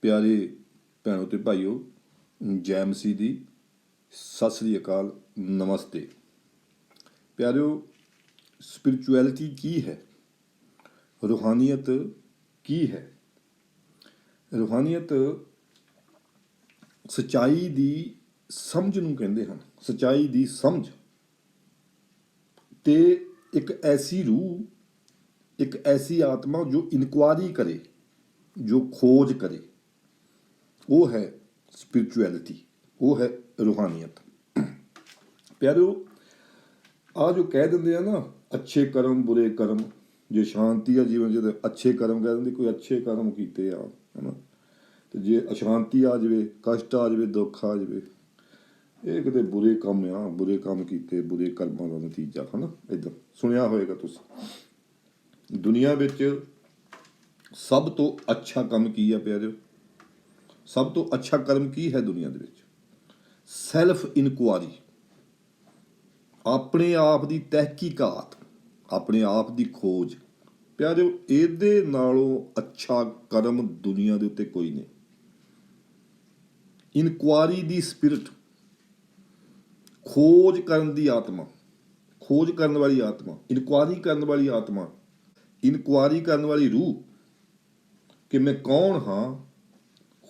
ਪਿਆਰੇ ਭੈਣੋ ਤੇ ਭਾਈਓ, ਜੈ ਮਸੀਹ ਦੀ। ਸਤਿ ਸ੍ਰੀ ਅਕਾਲ, ਨਮਸਤੇ ਪਿਆਰਿਓ। ਸਪਿਰਿਚੁਅਲਿਟੀ ਕੀ ਹੈ? ਰੂਹਾਨੀਅਤ ਕੀ ਹੈ? ਰੂਹਾਨੀਅਤ ਸੱਚਾਈ ਦੀ ਸਮਝ ਨੂੰ ਕਹਿੰਦੇ ਹਨ। ਸੱਚਾਈ ਦੀ ਸਮਝ ਤੇ ਇੱਕ ਐਸੀ ਰੂਹ, ਇੱਕ ਐਸੀ ਆਤਮਾ ਜੋ ਇਨਕੁਆਰੀ ਕਰੇ, ਜੋ ਖੋਜ ਕਰੇ, ਉਹ ਹੈ ਸਪਿਰਿਚੁਅਲਿਟੀ, ਉਹ ਹੈ ਰੂਹਾਨੀਅਤ। ਪਿਆਰਿਓ, ਆ ਜੋ ਕਹਿ ਦਿੰਦੇ ਆ ਨਾ, ਅੱਛੇ ਕਰਮ ਬੁਰੇ ਕਰਮ, ਜੇ ਸ਼ਾਂਤੀ ਆ ਜੀਵਨ ਜਿਹਦੇ ਅੱਛੇ ਕਰਮ ਕਹਿ ਦਿੰਦੇ, ਕੋਈ ਅੱਛੇ ਕਰਮ ਕੀਤੇ ਆ, ਹੈ ਨਾ। ਤੇ ਜੇ ਅਸ਼ਾਂਤੀ ਆ ਜਾਵੇ, ਕਸ਼ਟ ਆ ਜਾਵੇ, ਦੁੱਖ ਆ ਜਾਵੇ, ਇਹ ਕਿਤੇ ਬੁਰੇ ਕੰਮ ਆ, ਬੁਰੇ ਕੰਮ ਕੀਤੇ, ਬੁਰੇ ਕਰਮਾਂ ਦਾ ਨਤੀਜਾ, ਹੈ ਨਾ। ਇੱਦਾਂ ਸੁਣਿਆ ਹੋਏਗਾ ਤੁਸੀਂ। ਦੁਨੀਆ ਵਿੱਚ ਸਭ ਤੋਂ ਅੱਛਾ ਕੰਮ ਕੀ ਆ ਪਿਆਰਿਓ? ਸਭ ਤੋਂ ਅੱਛਾ ਕਰਮ ਕੀ ਹੈ ਦੁਨੀਆ ਦੇ ਵਿੱਚ? ਸੈਲਫ ਇਨਕੁਆਰੀ, ਆਪਣੇ ਆਪ ਦੀ ਤਹਿਕੀਕਾਤ, ਆਪਣੇ ਆਪ ਦੀ ਖੋਜ। ਪਿਆਰਿਓ, ਇਹਦੇ ਨਾਲੋਂ ਅੱਛਾ ਕਰਮ ਦੁਨੀਆ ਦੇ ਉੱਤੇ ਕੋਈ ਨਹੀਂ। ਇਨਕੁਆਰੀ ਦੀ ਸਪਿਰਿਟ, ਖੋਜ ਕਰਨ ਦੀ ਆਤਮਾ, ਖੋਜ ਕਰਨ ਵਾਲੀ ਆਤਮਾ, ਇਨਕੁਆਰੀ ਕਰਨ ਵਾਲੀ ਆਤਮਾ, ਇਨਕੁਆਰੀ ਕਰਨ ਵਾਲੀ ਰੂਹ ਕਿ ਮੈਂ ਕੌਣ ਹਾਂ,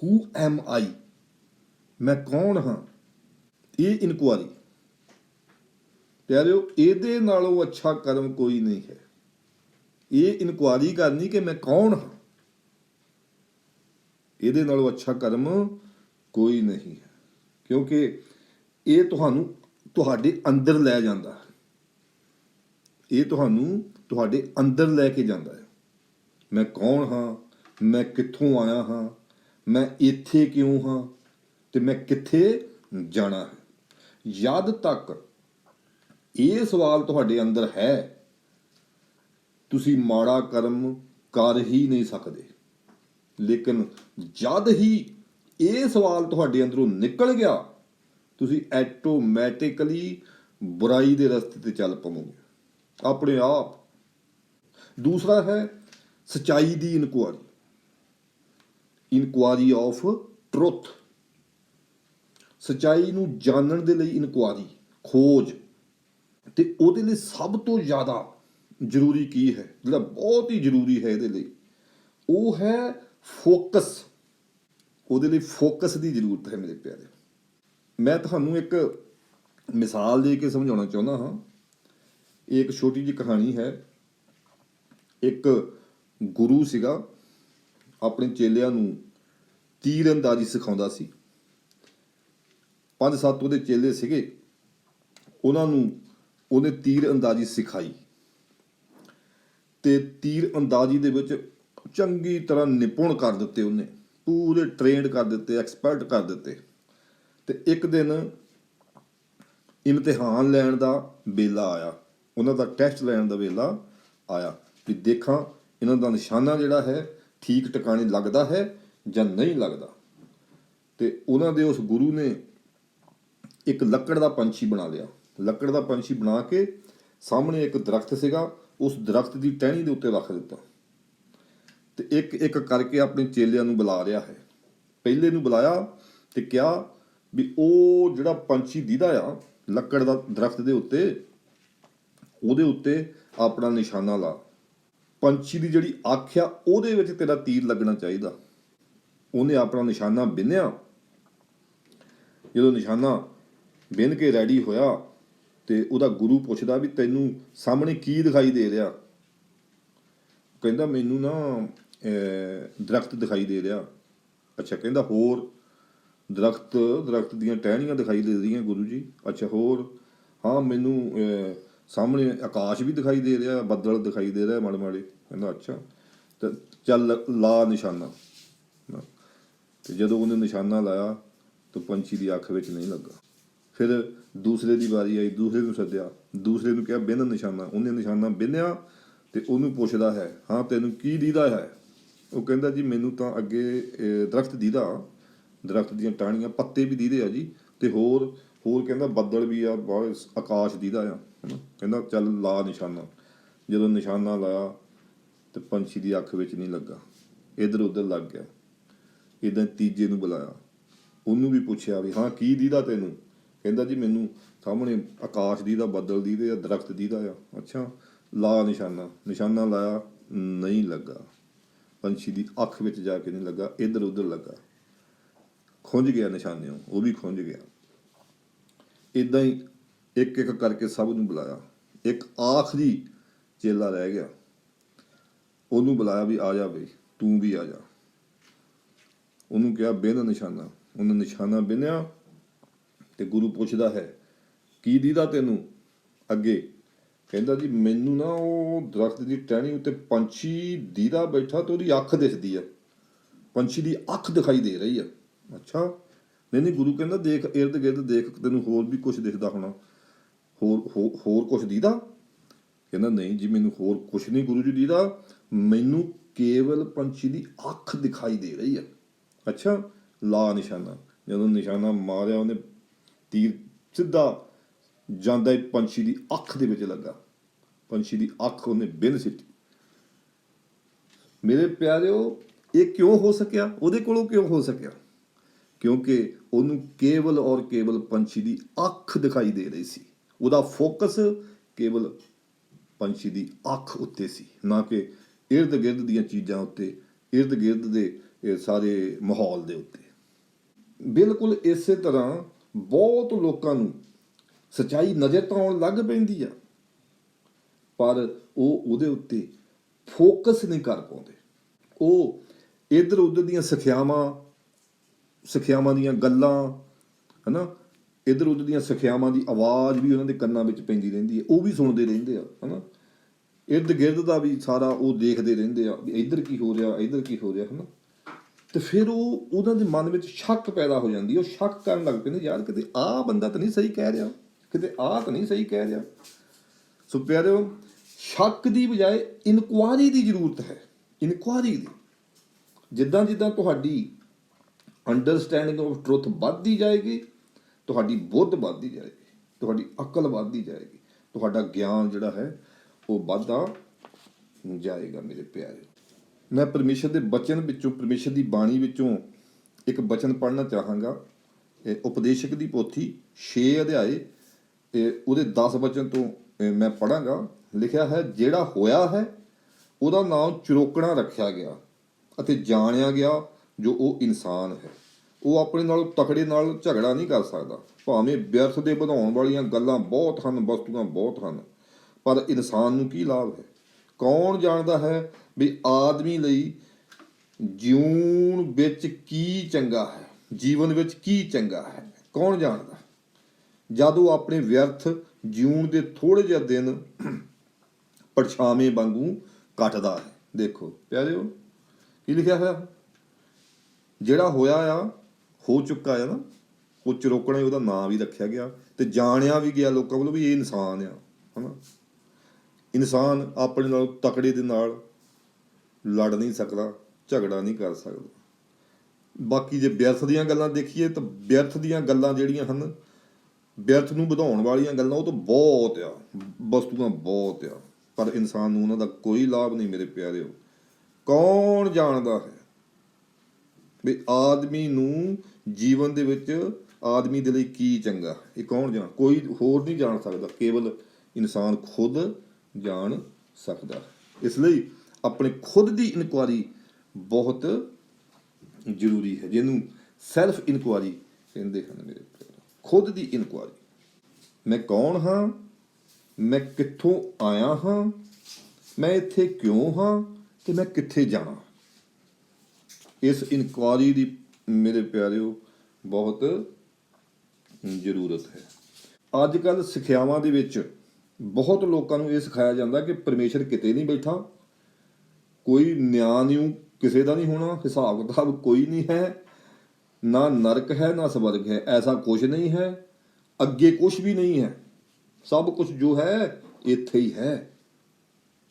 ਹੂ ਐਮ ਆਈ, ਮੈਂ ਕੌਣ ਹਾਂ, ਇਹ ਇਨਕੁਆਰੀ। ਪਿਆਰਿਓ, ਇਹਦੇ ਨਾਲੋਂ ਅੱਛਾ ਕਰਮ ਕੋਈ ਨਹੀਂ ਹੈ। ਇਹ ਇਨਕੁਆਰੀ ਕਰਨੀ ਕਿ ਮੈਂ ਕੌਣ ਹਾਂ, ਇਹਦੇ ਨਾਲੋਂ ਅੱਛਾ ਕਰਮ ਕੋਈ ਨਹੀਂ ਹੈ। ਕਿਉਂਕਿ ਇਹ ਤੁਹਾਨੂੰ ਤੁਹਾਡੇ ਅੰਦਰ ਲੈ ਜਾਂਦਾ ਹੈ। ਇਹ ਤੁਹਾਨੂੰ ਤੁਹਾਡੇ ਅੰਦਰ ਲੈ ਕੇ ਜਾਂਦਾ ਹੈ। ਮੈਂ ਕੌਣ ਹਾਂ, ਮੈਂ ਕਿੱਥੋਂ ਆਇਆ ਹਾਂ, ਮੈਂ ਇੱਥੇ ਕਿਉਂ ਹਾਂ, ਤੇ ਮੈਂ ਕਿੱਥੇ ਜਾਣਾ ਹੈ। ਜਦ ਤੱਕ ਇਹ ਸਵਾਲ ਤੁਹਾਡੇ ਅੰਦਰ ਹੈ, ਤੁਸੀਂ ਮਾੜਾ ਕਰਮ ਕਰ ਹੀ ਨਹੀਂ ਸਕਦੇ। ਲੇਕਿਨ ਜਦ ਹੀ ਇਹ ਸਵਾਲ ਤੁਹਾਡੇ ਅੰਦਰੋਂ ਨਿਕਲ ਗਿਆ, ਤੁਸੀਂ ਐਟੋਮੈਟਿਕਲੀ ਬੁਰਾਈ ਦੇ ਰਸਤੇ ਤੇ ਚੱਲ ਪਵੋਗੇ ਆਪਣੇ ਆਪ। ਦੂਸਰਾ ਹੈ ਸੱਚਾਈ ਦੀ ਇਨਕੁਆਰੀ, ਇਨਕੁਆਰੀ ਆਫ ਟਰੁੱਥ। ਸੱਚਾਈ ਨੂੰ ਜਾਣਨ ਦੇ ਲਈ ਇਨਕੁਆਰੀ, ਖੋਜ। ਤੇ ਉਹਦੇ ਲਈ ਸਭ ਤੋਂ ਜ਼ਿਆਦਾ ਜ਼ਰੂਰੀ ਕੀ ਹੈ, ਜਿਹੜਾ ਬਹੁਤ ਹੀ ਜ਼ਰੂਰੀ ਹੈ ਇਹਦੇ ਲਈ, ਉਹ ਹੈ ਫੋਕਸ। ਉਹਦੇ ਲਈ ਫੋਕਸ ਦੀ ਜ਼ਰੂਰਤ ਹੈ ਮੇਰੇ ਪਿਆਰੇ। ਮੈਂ ਤੁਹਾਨੂੰ ਇੱਕ ਮਿਸਾਲ ਦੇ ਕੇ ਸਮਝਾਉਣਾ ਚਾਹੁੰਦਾ ਹਾਂ। ਇਹ ਇੱਕ ਛੋਟੀ ਜਿਹੀ ਕਹਾਣੀ ਹੈ। ਇੱਕ ਗੁਰੂ ਸੀਗਾ, ਆਪਣੇ ਚੇਲਿਆਂ ਨੂੰ ਤੀਰ ਅੰਦਾਜ਼ੀ ਸਿਖਾਉਂਦਾ ਸੀ। 5-7 ਉਹਦੇ ਚੇਲੇ ਸੀਗੇ, ਉਹਨਾਂ ਨੂੰ ਉਹਨੇ ਤੀਰ ਅੰਦਾਜ਼ੀ ਸਿਖਾਈ ਤੇ ਤੀਰ ਅੰਦਾਜ਼ੀ ਦੇ ਵਿੱਚ ਚੰਗੀ ਤਰ੍ਹਾਂ ਨਿਪੁੰਨ ਕਰ ਦਿੱਤੇ, ਉਹਨੇ ਪੂਰੇ ਟ੍ਰੇਨਡ ਕਰ ਦਿੱਤੇ, ਐਕਸਪਰਟ ਕਰ ਦਿੱਤੇ। ਤੇ ਇੱਕ ਦਿਨ ਇਮਤਿਹਾਨ ਲੈਣ ਦਾ ਵੇਲਾ ਆਇਆ, ਉਹਨਾਂ ਦਾ ਟੈਸਟ ਲੈਣ ਦਾ ਵੇਲਾ ਆਇਆ ਵੀ ਦੇਖਾਂ ਇਹਨਾਂ ਦਾ ਨਿਸ਼ਾਨਾ ਜਿਹੜਾ ਹੈ ਠੀਕ ਟਿਕਾਣੇ ਲੱਗਦਾ ਹੈ ਜਾਂ ਨਹੀਂ ਲੱਗਦਾ। ਤੇ ਉਹਨਾਂ ਦੇ ਉਸ ਗੁਰੂ ਨੇ ਇੱਕ ਲੱਕੜ ਦਾ ਪੰਛੀ ਬਣਾ ਲਿਆ। ਲੱਕੜ ਦਾ ਪੰਛੀ ਬਣਾ ਕੇ ਸਾਹਮਣੇ ਇੱਕ ਦਰਖਤ ਸੀਗਾ, ਉਸ ਦਰਖਤ ਦੀ ਟਹਿਣੀ ਦੇ ਉੱਤੇ ਰੱਖ ਦਿੱਤਾ ਤੇ ਇੱਕ ਇੱਕ ਕਰਕੇ ਆਪਣੇ ਚੇਲਿਆਂ ਨੂੰ ਬੁਲਾ ਰਿਹਾ ਹੈ। ਪਹਿਲੇ ਨੂੰ ਬੁਲਾਇਆ ਤੇ ਕਿਹਾ ਵੀ ਉਹ ਜਿਹੜਾ ਪੰਛੀ ਦੀਦਾ ਆ ਲੱਕੜ ਦਾ ਦਰਖਤ ਦੇ ਉੱਤੇ, ਉਹਦੇ ਉੱਤੇ ਆਪਣਾ ਨਿਸ਼ਾਨਾ ਲਾ। ਪੰਛੀ ਦੀ ਜਿਹੜੀ ਅੱਖ ਆ ਉਹਦੇ ਵਿੱਚ ਤੇਰਾ ਤੀਰ ਲੱਗਣਾ ਚਾਹੀਦਾ। ਉਹਨੇ ਆਪਣਾ ਨਿਸ਼ਾਨਾ ਬਿੰਨਿਆ। ਜਦੋਂ ਨਿਸ਼ਾਨਾ ਬਿੰਨ ਕੇ ਰੈਡੀ ਹੋਇਆ ਤੇ ਉਹਦਾ ਗੁਰੂ ਪੁੱਛਦਾ ਵੀ ਤੈਨੂੰ ਸਾਹਮਣੇ ਕੀ ਦਿਖਾਈ ਦੇ ਰਿਹਾ? ਕਹਿੰਦਾ ਮੈਨੂੰ ਨਾ ਦਰਖਤ ਦਿਖਾਈ ਦੇ ਰਿਹਾ। ਅੱਛਾ, ਕਹਿੰਦਾ ਹੋਰ? ਦਰਖਤ ਦੀਆਂ ਟਹਿਣੀਆਂ ਦਿਖਾਈ ਦੇ ਰਹੀਆਂ ਗੁਰੂ ਜੀ। ਅੱਛਾ, ਹੋਰ? ਹਾਂ, ਮੈਨੂੰ ਸਾਹਮਣੇ ਆਕਾਸ਼ ਵੀ ਦਿਖਾਈ ਦੇ ਰਿਹਾ, ਬੱਦਲ ਦਿਖਾਈ ਦੇ ਰਿਹਾ ਮਾੜੇ ਮਾੜੇ। ਕਹਿੰਦਾ ਅੱਛਾ, ਤੇ ਚੱਲ ਲਾ ਨਿਸ਼ਾਨਾ। ਤੇ ਜਦੋਂ ਉਹਨੇ ਨਿਸ਼ਾਨਾ ਲਾਇਆ ਤਾਂ ਪੰਛੀ ਦੀ ਅੱਖ ਵਿੱਚ ਨਹੀਂ ਲੱਗਾ। ਫਿਰ ਦੂਸਰੇ ਦੀ ਵਾਰੀ ਆਈ, ਦੂਸਰੇ ਨੂੰ ਸੱਦਿਆ, ਦੂਸਰੇ ਨੂੰ ਕਿਹਾ ਬਿੰਨ ਨਿਸ਼ਾਨਾ। ਉਹਨੇ ਨਿਸ਼ਾਨਾ ਬਿੰਨਿਆ ਤੇ ਉਹਨੂੰ ਪੁੱਛਦਾ ਹੈ, ਹਾਂ ਤੈਨੂੰ ਕੀ ਦੀਦਾ ਹੈ? ਉਹ ਕਹਿੰਦਾ ਜੀ ਮੈਨੂੰ ਤਾਂ ਅੱਗੇ ਦਰਖਤ ਦੀਦਾ, ਦਰਖਤ ਦੀਆਂ ਟਾਹਣੀਆਂ, ਪੱਤੇ ਵੀ ਦੀਦੇ ਆ ਜੀ, ਤੇ ਹੋਰ ਕਹਿੰਦਾ ਬੱਦਲ ਵੀ ਆ, ਬਹੁਤ ਆਕਾਸ਼ ਦੀਦਾ ਆ, ਹੈ ਨਾ। ਕਹਿੰਦਾ ਚੱਲ ਲਾ ਨਿਸ਼ਾਨਾ। ਜਦੋਂ ਨਿਸ਼ਾਨਾ ਲਾਇਆ ਤੇ ਪੰਛੀ ਦੀ ਅੱਖ ਵਿੱਚ ਨਹੀਂ ਲੱਗਾ, ਇੱਧਰ ਉੱਧਰ ਲੱਗ ਗਿਆ। इदां तीजे नूं बुलाया, ਉਹਨੂੰ ਵੀ ਪੁੱਛਿਆ ਵੀ ਹਾਂ ਕੀ ਦੀਦਾ ਤੈਨੂੰ? ਕਹਿੰਦਾ ਜੀ ਮੈਨੂੰ ਸਾਹਮਣੇ ਆਕਾਸ਼ ਦੀਦਾ, ਬੱਦਲ ਦੀਦੇ ਆ, ਦਰਖਤ ਦੀਦਾ ਆ। ਅੱਛਾ, ਲਾ ਨਿਸ਼ਾਨਾ। ਨਿਸ਼ਾਨਾ ਲਾਇਆ, ਨਹੀਂ ਲੱਗਾ। ਪੰਛੀ ਦੀ ਅੱਖ ਵਿੱਚ ਜਾ ਕੇ ਨਹੀਂ ਲੱਗਾ, ਇੱਧਰ ਉੱਧਰ ਲੱਗਾ। ਖੁੰਝ ਗਿਆ ਨਿਸ਼ਾਨਿਓਂ, ਉਹ ਵੀ ਖੁੰਝ ਗਿਆ। ਇੱਦਾਂ ਹੀ ਇੱਕ ਇੱਕ ਕਰਕੇ ਸਭ ਨੂੰ ਬੁਲਾਇਆ। ਇੱਕ ਆਖਰੀ ਚੇਲਾ ਰਹਿ ਗਿਆ, ਉਹਨੂੰ ਬੁਲਾਇਆ ਵੀ ਆ ਜਾ ਬਈ, ਤੂੰ ਵੀ ਆ ਜਾ। ਉਹਨੂੰ ਕਿਹਾ ਬਿੰਨ ਨਿਸ਼ਾਨਾ। ਉਹਨੇ ਨਿਸ਼ਾਨਾ ਬਿੰਨਿਆ ਤੇ ਗੁਰੂ ਪੁੱਛਦਾ ਹੈ ਕੀ ਦੀਦਾ ਤੈਨੂੰ ਅੱਗੇ? ਕਹਿੰਦਾ ਜੀ ਮੈਨੂੰ ਨਾ ਉਹ ਦਰਖਤ ਦੀ ਟਹਿਣੀ ਉੱਤੇ ਪੰਛੀ ਦੀਦਾ ਬੈਠਾ ਤੇ ਉਹਦੀ ਅੱਖ ਦਿਖਦੀ ਆ, ਪੰਛੀ ਦੀ ਅੱਖ ਦਿਖਾਈ ਦੇ ਰਹੀ ਆ। ਅੱਛਾ, ਨਹੀਂ ਗੁਰੂ ਕਹਿੰਦਾ ਦੇਖ ਇਰਦ ਗਿਰਦ ਦੇਖ, ਤੈਨੂੰ ਹੋਰ ਵੀ ਕੁਛ ਦਿਖਦਾ ਹੋਣਾ, ਹੋਰ ਕੁਛ ਦੀਦਾ? ਕਹਿੰਦਾ ਨਹੀਂ ਜੀ ਮੈਨੂੰ ਹੋਰ ਕੁਛ ਨਹੀਂ ਗੁਰੂ ਜੀ ਦੀਦਾ, ਮੈਨੂੰ ਕੇਵਲ ਪੰਛੀ ਦੀ ਅੱਖ ਦਿਖਾਈ ਦੇ ਰਹੀ ਆ। ਅੱਛਾ, ਲਾ ਨਿਸ਼ਾਨਾ। ਜਦੋਂ ਨਿਸ਼ਾਨਾ ਮਾਰਿਆ ਉਹਨੇ, ਤੀਰ ਸਿੱਧਾ ਜਾਂਦਾ ਹੀ ਪੰਛੀ ਦੀ ਅੱਖ ਦੇ ਵਿੱਚ ਲੱਗਾ। ਪੰਛੀ ਦੀ ਅੱਖ ਉਹਨੇ ਬਿੰਨ ਸਿੱਟੀ। ਮੇਰੇ ਪਿਆਰਿਓ, ਇਹ ਕਿਉਂ ਹੋ ਸਕਿਆ? ਉਹਦੇ ਕੋਲੋਂ ਕਿਉਂ ਹੋ ਸਕਿਆ? ਕਿਉਂਕਿ ਉਹਨੂੰ ਕੇਵਲ ਔਰ ਕੇਵਲ ਪੰਛੀ ਦੀ ਅੱਖ ਦਿਖਾਈ ਦੇ ਰਹੀ ਸੀ। ਉਹਦਾ ਫੋਕਸ ਕੇਵਲ ਪੰਛੀ ਦੀ ਅੱਖ ਉੱਤੇ ਸੀ, ਨਾ ਕਿ ਇਰਦ ਗਿਰਦ ਦੀਆਂ ਚੀਜ਼ਾਂ ਉੱਤੇ, ਇਰਦ ਗਿਰਦ ਦੇ ਸਾਰੇ ਮਾਹੌਲ ਦੇ ਉੱਤੇ। ਬਿਲਕੁਲ ਇਸੇ ਤਰ੍ਹਾਂ ਬਹੁਤ ਲੋਕਾਂ ਨੂੰ ਸੱਚਾਈ ਨਜ਼ਰ ਤਾਂ ਆਉਣ ਲੱਗ ਪੈਂਦੀ ਆ, ਪਰ ਉਹ ਉਹਦੇ ਉੱਤੇ ਫੋਕਸ ਨਹੀਂ ਕਰ ਪਾਉਂਦੇ। ਉਹ ਇੱਧਰ ਉੱਧਰ ਦੀਆਂ ਸਿੱਖਿਆਵਾਂ ਦੀਆਂ ਗੱਲਾਂ, ਹੈ ਨਾ, ਇੱਧਰ ਉੱਧਰ ਦੀਆਂ ਸਿੱਖਿਆਵਾਂ ਦੀ ਆਵਾਜ਼ ਵੀ ਉਹਨਾਂ ਦੇ ਕੰਨਾਂ ਵਿੱਚ ਪੈਂਦੀ ਰਹਿੰਦੀ ਹੈ, ਉਹ ਵੀ ਸੁਣਦੇ ਰਹਿੰਦੇ ਆ, ਹੈ ਨਾ। ਇਰਦ ਗਿਰਦ ਦਾ ਵੀ ਸਾਰਾ ਉਹ ਦੇਖਦੇ ਰਹਿੰਦੇ ਆ ਵੀ ਇੱਧਰ ਕੀ ਹੋ ਰਿਹਾ, ਇੱਧਰ ਕੀ ਹੋ ਰਿਹਾ, ਹੈ ਨਾ। ਤੇ ਫਿਰ ਉਹਨਾਂ ਦੇ ਮਨ ਵਿੱਚ ਸ਼ੱਕ ਪੈਦਾ ਹੋ ਜਾਂਦੀ। ਉਹ ਸ਼ੱਕ ਕਰਨ ਲੱਗ ਪੈਂਦੇ, ਯਾਰ ਕਿਤੇ ਆਹ ਬੰਦਾ ਤਾਂ ਨਹੀਂ ਸਹੀ ਕਹਿ ਰਿਹਾ, ਕਿਤੇ ਆਹ ਤਾਂ ਨਹੀਂ ਸਹੀ ਕਹਿ ਰਿਹਾ। ਸੋ ਪਿਆਰਿਓ, ਸ਼ੱਕ ਦੀ ਬਜਾਏ ਇਨਕੁਆਰੀ ਦੀ ਜ਼ਰੂਰਤ ਹੈ, ਇਨਕੁਆਰੀ ਦੀ। ਜਿੱਦਾਂ ਜਿੱਦਾਂ ਤੁਹਾਡੀ ਅੰਡਰਸਟੈਂਡਿੰਗ ਆਫ ਟਰੁੱਥ ਵੱਧਦੀ ਜਾਏਗੀ, ਤੁਹਾਡੀ ਬੁੱਧ ਵੱਧਦੀ ਜਾਏਗੀ, ਤੁਹਾਡੀ ਅਕਲ ਵੱਧਦੀ ਜਾਏਗੀ, ਤੁਹਾਡਾ ਗਿਆਨ ਜਿਹੜਾ ਹੈ ਉਹ ਵੱਧਦਾ ਜਾਏਗਾ। ਮੇਰੇ ਪਿਆਰਿਓ, ਮੈਂ ਪਰਮੇਸ਼ਰ ਦੇ ਬਚਨ ਵਿੱਚੋਂ, ਪਰਮੇਸ਼ਰ ਦੀ ਬਾਣੀ ਵਿੱਚੋਂ ਇੱਕ ਬਚਨ ਪੜ੍ਹਨਾ ਚਾਹਾਂਗਾ। ਉਪਦੇਸ਼ਕ ਦੀ ਪੋਥੀ 6 ਅਧਿਆਏ ਤੇ ਉਹਦੇ 10 ਬਚਨ ਤੋਂ ਮੈਂ ਪੜ੍ਹਾਂਗਾ। ਲਿਖਿਆ ਹੈ, ਜਿਹੜਾ ਹੋਇਆ ਹੈ ਉਹਦਾ ਨਾਮ ਚੁਰੋਕਣਾ ਰੱਖਿਆ ਗਿਆ ਅਤੇ ਜਾਣਿਆ ਗਿਆ ਜੋ ਉਹ ਇਨਸਾਨ ਹੈ। ਉਹ ਆਪਣੇ ਨਾਲ ਤਕੜੇ ਨਾਲ ਝਗੜਾ ਨਹੀਂ ਕਰ ਸਕਦਾ, ਭਾਵੇਂ ਵਿਅਰਥ ਦੇ ਵਧਾਉਣ ਵਾਲੀਆਂ ਗੱਲਾਂ ਬਹੁਤ ਹਨ, ਵਸਤੂਆਂ ਬਹੁਤ ਹਨ, ਪਰ ਇਨਸਾਨ ਨੂੰ ਕੀ ਲਾਭ ਹੈ? ਕੌਣ ਜਾਣਦਾ ਹੈ ਵੀ ਆਦਮੀ ਲਈ ਜਿਉਣ ਵਿੱਚ ਕੀ ਚੰਗਾ ਹੈ, ਜੀਵਨ ਵਿੱਚ ਕੀ ਚੰਗਾ ਹੈ? ਕੌਣ ਜਾਣਦਾ? ਜਦ ਉਹ ਆਪਣੇ ਵਿਅਰਥ ਜਿਉਣ ਦੇ ਥੋੜ੍ਹੇ ਜਿਹੇ ਦਿਨ ਪਰਛਾਵੇਂ ਵਾਂਗੂ ਕੱਟਦਾ ਹੈ। ਦੇਖੋ ਪਿਆਰਿਓ, ਕੀ ਲਿਖਿਆ ਹੋਇਆ? ਜਿਹੜਾ ਹੋਇਆ ਆ, ਹੋ ਚੁੱਕਾ ਆ ਨਾ, ਉਹ ਚੁਰੋਕਣਾ ਉਹਦਾ ਨਾਂ ਵੀ ਰੱਖਿਆ ਗਿਆ ਤੇ ਜਾਣਿਆ ਵੀ ਗਿਆ ਲੋਕਾਂ ਵੱਲੋਂ ਵੀ ਇਹ ਇਨਸਾਨ ਆ, ਹੈ ਨਾ। ਇਨਸਾਨ ਆਪਣੇ ਨਾਲ ਤਕੜੇ ਦੇ ਨਾਲ ਲੜ ਨਹੀਂ ਸਕਦਾ, ਝਗੜਾ ਨਹੀਂ ਕਰ ਸਕਦਾ। ਬਾਕੀ ਜੇ ਵਿਅਰਥ ਦੀਆਂ ਗੱਲਾਂ ਦੇਖੀਏ ਤਾਂ ਵਿਅਰਥ ਦੀਆਂ ਗੱਲਾਂ ਜਿਹੜੀਆਂ ਹਨ, ਵਿਅਰਥ ਨੂੰ ਵਧਾਉਣ ਵਾਲੀਆਂ ਗੱਲਾਂ, ਉਹ ਤਾਂ ਬਹੁਤ ਆ, ਵਸਤੂਆਂ ਬਹੁਤ ਆ, ਪਰ ਇਨਸਾਨ ਨੂੰ ਉਹਨਾਂ ਦਾ ਕੋਈ ਲਾਭ ਨਹੀਂ। ਮੇਰੇ ਪਿਆਰਿਓ, ਕੌਣ ਜਾਣਦਾ ਹੈ ਵੀ ਆਦਮੀ ਨੂੰ ਜੀਵਨ ਦੇ ਵਿੱਚ, ਆਦਮੀ ਦੇ ਲਈ ਕੀ ਚੰਗਾ? ਇਹ ਕੌਣ ਜਾਣ? ਕੋਈ ਹੋਰ ਨਹੀਂ ਜਾਣ ਸਕਦਾ, ਕੇਵਲ ਇਨਸਾਨ ਖੁਦ ਜਾਣ ਸਕਦਾ। ਇਸ ਲਈ ਆਪਣੇ ਖੁਦ ਦੀ ਇਨਕੁਆਰੀ ਬਹੁਤ ਜ਼ਰੂਰੀ ਹੈ, ਜਿਹਨੂੰ ਸੈਲਫ ਇਨਕੁਆਰੀ ਕਹਿੰਦੇ ਹਨ। ਮੇਰੇ ਖੁਦ ਦੀ ਇਨਕੁਆਰੀ, ਮੈਂ ਕੌਣ ਹਾਂ, ਮੈਂ ਕਿੱਥੋਂ ਆਇਆ ਹਾਂ, ਮੈਂ ਇੱਥੇ ਕਿਉਂ ਹਾਂ ਤੇ ਮੈਂ ਕਿੱਥੇ ਜਾਣਾ। ਇਸ ਇਨਕੁਆਰੀ ਦੀ ਮੇਰੇ ਪਿਆਰਿਓ ਬਹੁਤ ਜ਼ਰੂਰਤ ਹੈ। ਅੱਜ ਕੱਲ੍ਹ ਸਿੱਖਿਆਵਾਂ ਦੇ ਵਿੱਚ ਬਹੁਤ ਲੋਕਾਂ ਨੂੰ ਇਹ ਸਿਖਾਇਆ ਜਾਂਦਾ ਕਿ ਪਰਮੇਸ਼ਰ ਕਿਤੇ ਨਹੀਂ ਬੈਠਾ, ਕੋਈ ਨਿਆਂ ਨਿਊ ਕਿਸੇ ਦਾ ਨਹੀਂ ਹੋਣਾ, ਹਿਸਾਬ ਕਿਤਾਬ ਕੋਈ ਨਹੀਂ ਹੈ, ਨਾ ਨਰਕ ਹੈ ਨਾ ਸਵਰਗ ਹੈ, ਐਸਾ ਕੁਛ ਨਹੀਂ ਹੈ, ਅੱਗੇ ਕੁਛ ਵੀ ਨਹੀਂ ਹੈ, ਸਭ ਕੁਛ ਜੋ ਹੈ ਇੱਥੇ ਹੀ ਹੈ।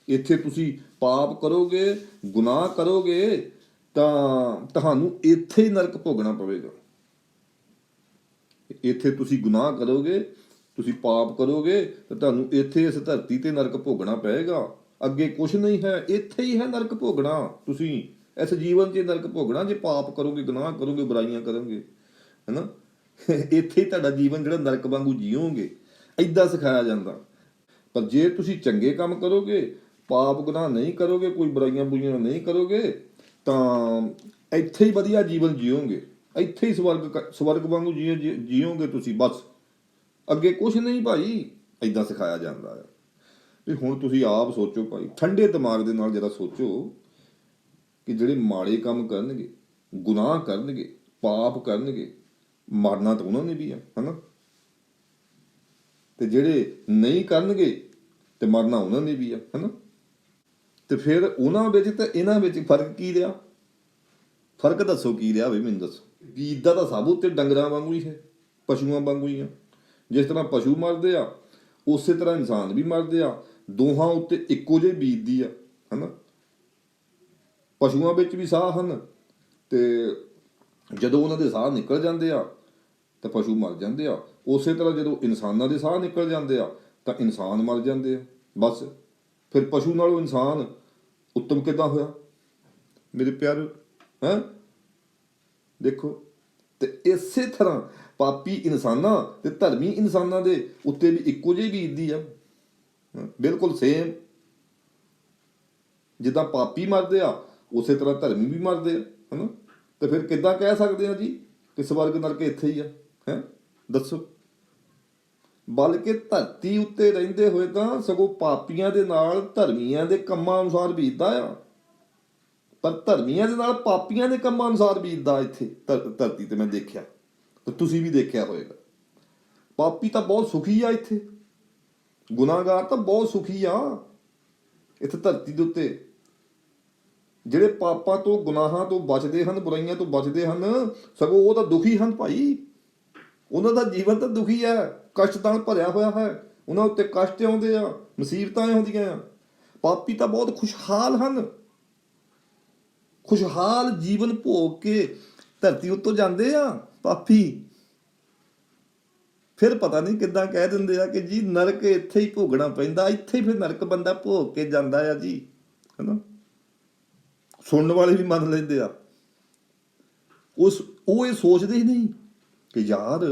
ਇੱਥੇ ਤੁਸੀਂ ਪਾਪ ਕਰੋਗੇ, ਗੁਨਾਹ ਕਰੋਗੇ ਤਾਂ ਤੁਹਾਨੂੰ ਇੱਥੇ ਹੀ ਨਰਕ ਭੋਗਣਾ ਪਵੇਗਾ। ਇੱਥੇ ਤੁਸੀਂ ਗੁਨਾਹ ਕਰੋਗੇ, ਤੁਸੀਂ ਪਾਪ ਕਰੋਗੇ ਤਾਂ ਤੁਹਾਨੂੰ ਇੱਥੇ ਇਸ ਧਰਤੀ ਤੇ ਨਰਕ ਭੋਗਣਾ ਪਏਗਾ। ਅੱਗੇ ਕੁਛ ਨਹੀਂ ਹੈ, ਇੱਥੇ ਹੀ ਹੈ ਨਰਕ ਭੋਗਣਾ। ਤੁਸੀਂ ਇਸ ਜੀਵਨ 'ਚ ਨਰਕ ਭੋਗਣਾ ਜੇ ਪਾਪ ਕਰੋਗੇ, ਗੁਨਾਹ ਕਰੋਗੇ, ਬੁਰਾਈਆਂ ਕਰੋਗੇ, ਹੈ ਨਾ। ਇੱਥੇ ਹੀ ਤੁਹਾਡਾ ਜੀਵਨ ਜਿਹੜਾ ਨਰਕ ਵਾਂਗੂ ਜੀਓਗੇ, ਐਦਾਂ ਸਿਖਾਇਆ ਜਾਂਦਾ। ਪਰ ਜੇ ਤੁਸੀਂ ਚੰਗੇ ਕੰਮ ਕਰੋਗੇ, ਪਾਪ ਗੁਨਾਹ ਨਹੀਂ ਕਰੋਗੇ, ਕੋਈ ਬੁਰਾਈਆਂ ਬੁਰੀਆਂ ਨਹੀਂ ਕਰੋਗੇ, ਤਾਂ ਇੱਥੇ ਹੀ ਵਧੀਆ ਜੀਵਨ ਜੀਓਗੇ, ਇੱਥੇ ਹੀ ਸਵਰਗ ਵਾਂਗੂ ਜੀਓਗੇ ਤੁਸੀਂ, ਬਸ ਅੱਗੇ ਕੁਛ ਨਹੀਂ ਭਾਈ। ਐਦਾਂ ਸਿਖਾਇਆ ਜਾਂਦਾ ਹੈ। ਵੀ ਹੁਣ ਤੁਸੀਂ ਆਪ ਸੋਚੋ ਭਾਈ, ਠੰਡੇ ਦਿਮਾਗ ਦੇ ਨਾਲ ਜਰਾ ਸੋਚੋ ਕਿ ਜਿਹੜੇ ਮਾੜੇ ਕੰਮ ਕਰਨਗੇ, ਗੁਨਾਹ ਕਰਨਗੇ, ਪਾਪ ਕਰਨਗੇ, ਮਰਨਾ ਤਾਂ ਉਹਨਾਂ ਨੇ ਵੀ ਆ, ਹਨਾ। ਤੇ ਜਿਹੜੇ ਨਹੀਂ ਕਰਨਗੇ ਤੇ ਮਰਨਾ ਉਹਨਾਂ ਨੇ ਵੀ ਆ, ਹਨਾ। ਤੇ ਫਿਰ ਉਹਨਾਂ ਵਿੱਚ ਤੇ ਇਹਨਾਂ ਵਿੱਚ ਫਰਕ ਕੀ ਰਿਹਾ? ਫਰਕ ਦੱਸੋ ਕੀ ਰਿਹਾ ਵੀ, ਮੈਨੂੰ ਦੱਸੋ। ਬੀਤਦਾ ਤਾਂ ਸਭ ਉੱਤੇ ਡੰਗਰਾਂ ਵਾਂਗੂ ਹੀ ਹੈ, ਪਸ਼ੂਆਂ ਵਾਂਗੂ ਹੀ ਆ। ਜਿਸ ਤਰ੍ਹਾਂ ਪਸ਼ੂ ਮਰਦੇ ਆ, ਉਸੇ ਤਰ੍ਹਾਂ ਇਨਸਾਨ ਵੀ ਮਰਦੇ ਆ। ਦੋਹਾਂ ਉੱਤੇ ਇੱਕੋ ਜਿਹੀ ਬੀਤਦੀ ਆ, ਹਨਾ। ਪਸ਼ੂਆਂ ਵਿੱਚ ਵੀ ਸਾਹ ਹਨ, ਤੇ ਜਦੋਂ ਉਹਨਾਂ ਦੇ ਸਾਹ ਨਿਕਲ ਜਾਂਦੇ ਆ ਤਾਂ ਪਸ਼ੂ ਮਰ ਜਾਂਦੇ ਆ। ਉਸੇ ਤਰ੍ਹਾਂ ਜਦੋਂ ਇਨਸਾਨਾਂ ਦੇ ਸਾਹ ਨਿਕਲ ਜਾਂਦੇ ਆ ਤਾਂ ਇਨਸਾਨ ਮਰ ਜਾਂਦੇ ਆ। ਬਸ ਫਿਰ ਪਸ਼ੂ ਨਾਲੋਂ ਇਨਸਾਨ ਉੱਤਮ ਕਿੱਦਾਂ ਹੋਇਆ ਮੇਰੇ ਪਿਆਰੇ? ਹੈਂ, ਦੇਖੋ। ਤੇ ਇਸੇ ਤਰ੍ਹਾਂ ਪਾਪੀ ਇਨਸਾਨਾਂ ਤੇ ਧਰਮੀ ਇਨਸਾਨਾਂ ਦੇ ਉੱਤੇ ਵੀ ਇੱਕੋ ਜਿਹੀ ਬੀਤਦੀ ਆ, ਬਿਲਕੁਲ ਸੇਮ। ਜਿੱਦਾਂ ਪਾਪੀ ਮਰਦੇ ਆ, ਉਸੇ ਤਰ੍ਹਾਂ ਧਰਮੀ ਵੀ ਮਰਦੇ ਆ, ਹਨਾ। ਤੇ ਫਿਰ ਕਿੱਦਾਂ ਕਹਿ ਸਕਦੇ ਆ ਜੀ ਕਿ ਸਵਰਗ ਨਰਕ ਇੱਥੇ ਹੀ ਆ? ਹੈ, ਦੱਸੋ। ਬਲਕਿ ਧਰਤੀ ਉੱਤੇ ਰਹਿੰਦੇ ਹੋਏ ਤਾਂ ਸਗੋਂ ਪਾਪੀਆਂ ਦੇ ਨਾਲ ਧਰਮੀਆਂ ਦੇ ਕੰਮਾਂ ਅਨੁਸਾਰ ਬੀਤਦਾ ਆ, ਪਰ ਧਰਮੀਆਂ ਦੇ ਨਾਲ ਪਾਪੀਆਂ ਦੇ ਕੰਮਾਂ ਅਨੁਸਾਰ ਬੀਤਦਾ ਇੱਥੇ ਧਰਤੀ ਤੇ। ਮੈਂ ਦੇਖਿਆ ਤੇ ਤੁਸੀਂ ਵੀ ਦੇਖਿਆ ਹੋਏਗਾ। ਪਾਪੀ ਤਾਂ ਬਹੁਤ ਸੁਖੀ ਆ ਇੱਥੇ, ਗੁਨਾਹਗਾਰ ਤਾਂ ਬਹੁਤ ਸੁਖੀ ਆ ਇੱਥੇ ਧਰਤੀ ਦੇ ਉੱਤੇ। ਜਿਹੜੇ ਪਾਪਾਂ ਤੋਂ, ਗੁਨਾਹਾਂ ਤੋਂ ਬਚਦੇ ਹਨ, ਬੁਰਾਈਆਂ ਤੋਂ ਬਚਦੇ ਹਨ, ਸਗੋਂ ਉਹ ਤਾਂ ਦੁਖੀ ਹਨ ਭਾਈ। ਉਹਨਾਂ ਦਾ ਜੀਵਨ ਤਾਂ ਦੁਖੀ ਹੈ, ਕਸ਼ਟ ਨਾਲ ਭਰਿਆ ਹੋਇਆ ਹੈ। ਉਹਨਾਂ ਉੱਤੇ ਕਸ਼ਟ ਆਉਂਦੇ ਆ, ਮੁਸੀਬਤਾਂ ਆਉਂਦੀਆਂ ਆ। ਪਾਪੀ ਤਾਂ ਬਹੁਤ ਖੁਸ਼ਹਾਲ ਹਨ, ਖੁਸ਼ਹਾਲ ਜੀਵਨ ਭੋਗ ਕੇ ਧਰਤੀ ਉੱਤੋਂ ਜਾਂਦੇ ਆ ਪਾਪੀ। ਫਿਰ ਪਤਾ ਨਹੀਂ ਕਿੱਦਾਂ ਕਹਿ ਦਿੰਦੇ ਆ ਕਿ ਜੀ ਨਰਕ ਇੱਥੇ ਹੀ ਭੋਗਣਾ ਪੈਂਦਾ, ਇੱਥੇ ਹੀ ਫਿਰ ਨਰਕ ਬੰਦਾ ਭੋਗ ਕੇ ਜਾਂਦਾ ਆ ਜੀ, ਹਨਾ। ਸੁਣਨ ਵਾਲੇ ਵੀ ਮੰਨ ਲੈਂਦੇ ਆ। ਉਹ ਇਹ ਸੋਚਦੇ ਹੀ ਨਹੀਂ ਕਿ ਯਾਰ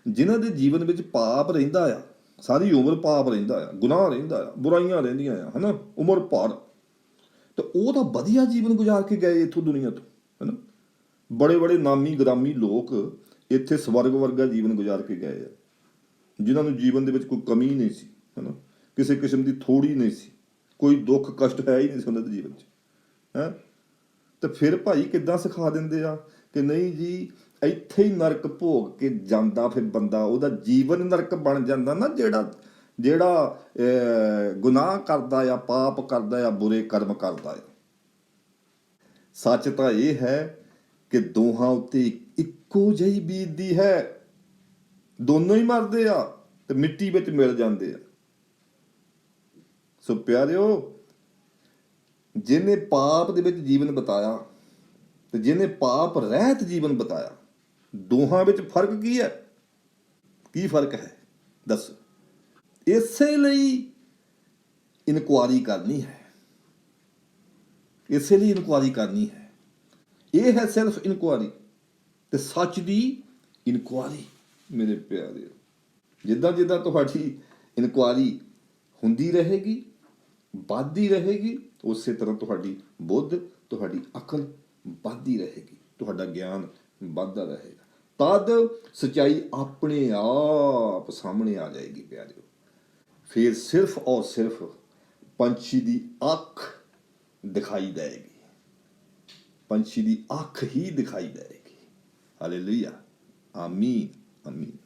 ਜਿਨ੍ਹਾਂ ਦੇ ਜੀਵਨ ਵਿੱਚ ਪਾਪ ਰਹਿੰਦਾ ਆ, ਸਾਰੀ ਉਮਰ ਪਾਪ ਰਹਿੰਦਾ ਆ, ਗੁਨਾਹ ਰਹਿੰਦਾ ਆ, ਬੁਰਾਈਆਂ ਰਹਿੰਦੀਆਂ ਆ, ਹਨਾ, ਉਮਰ ਭਰ, ਤੇ ਉਹ ਤਾਂ ਵਧੀਆ ਜੀਵਨ ਗੁਜ਼ਾਰ ਕੇ ਗਏ ਇੱਥੋਂ ਦੁਨੀਆ ਤੋਂ, ਹਨਾ। ਬੜੇ ਬੜੇ ਨਾਮੀ ਗ੍ਰਾਮੀ ਲੋਕ ਇੱਥੇ ਸਵਰਗ ਵਰਗਾ ਜੀਵਨ ਗੁਜ਼ਾਰ ਕੇ ਗਏ ਆ, ਜਿਨ੍ਹਾਂ ਨੂੰ ਜੀਵਨ ਦੇ ਵਿੱਚ ਕੋਈ ਕਮੀ ਨਹੀਂ ਸੀ, ਹਨਾ, ਕਿਸੇ ਕਿਸਮ ਦੀ ਥੋੜੀ ਨਹੀਂ ਸੀ, ਕੋਈ ਦੁੱਖ ਕਸ਼ਟ ਹੈ ਹੀ ਨਹੀਂ ਸੀ ਉਹਨਾਂ ਦੇ ਜੀਵਨ 'ਚ, ਹੈਂ। ਤੇ ਫਿਰ ਭਾਈ ਕਿੱਦਾਂ ਸਿਖਾ ਦਿੰਦੇ ਆ ਕਿ ਨਹੀਂ ਜੀ ਇੱਥੇ ਹੀ ਨਰਕ ਭੋਗ ਕੇ ਜਾਂਦਾ ਫਿਰ ਬੰਦਾ, ਉਹਦਾ ਜੀਵਨ ਨਰਕ ਬਣ ਜਾਂਦਾ ਨਾ। ਜਿਹੜਾ ਗੁਨਾਹ ਕਰਦਾ ਆ, ਪਾਪ ਕਰਦਾ ਆ, ਬੁਰੇ ਕਰਮ ਕਰਦਾ ਆ। ਸੱਚ ਤਾਂ ਇਹ ਹੈ ਕਿ ਦੋਹਾਂ ਉੱਤੇ ਇੱਕੋ ਜਿਹੀ ਬੀਤਦੀ ਹੈ, ਦੋਨੋਂ ਹੀ ਮਰਦੇ ਆ ਤੇ ਮਿੱਟੀ ਵਿੱਚ ਮਿਲ ਜਾਂਦੇ ਆ। ਸੋ ਪਿਆਰਿਓ, ਜਿਹਨੇ ਪਾਪ ਦੇ ਵਿੱਚ ਜੀਵਨ ਬਿਤਾਇਆ ਤੇ ਜਿਹਨੇ ਪਾਪ ਰਹਿਤ ਜੀਵਨ ਬਿਤਾਇਆ, ਦੋਹਾਂ ਵਿੱਚ ਫਰਕ ਕੀ ਹੈ? ਕੀ ਫਰਕ ਹੈ ਦੱਸੋ? ਇਸੇ ਲਈ ਇਨਕੁਆਰੀ ਕਰਨੀ ਹੈ, ਇਸੇ ਲਈ ਇਨਕੁਆਰੀ ਕਰਨੀ ਹੈ। ਇਹ ਹੈ ਸਿਰਫ ਇਨਕੁਆਰੀ, ਤੇ ਸੱਚ ਦੀ ਇਨਕੁਆਰੀ ਮੇਰੇ ਪਿਆਰੇ। ਜਿੱਦਾਂ ਜਿੱਦਾਂ ਤੁਹਾਡੀ ਇਨਕੁਆਰੀ ਹੁੰਦੀ ਰਹੇਗੀ, ਵੱਧਦੀ ਰਹੇਗੀ, ਉਸੇ ਤਰ੍ਹਾਂ ਤੁਹਾਡੀ ਬੁੱਧ, ਤੁਹਾਡੀ ਅਕਲ ਵੱਧਦੀ ਰਹੇਗੀ, ਤੁਹਾਡਾ ਗਿਆਨ ਵੱਧਦਾ ਰਹੇਗਾ। ਤਦ ਸੱਚਾਈ ਆਪਣੇ ਆਪ ਸਾਹਮਣੇ ਆ ਜਾਏਗੀ ਪਿਆਰਿਓ। ਫਿਰ ਸਿਰਫ ਔਰ ਸਿਰਫ ਪੰਛੀ ਦੀ ਅੱਖ ਦਿਖਾਈ ਦੇਗੀ, ਪੰਛੀ ਦੀ ਅੱਖ ਹੀ ਦਿਖਾਈ ਦੇਗੀ। ਹਾਲੇਲੂਇਆ, ਆਮੀਨ, ਆਮੀਨ।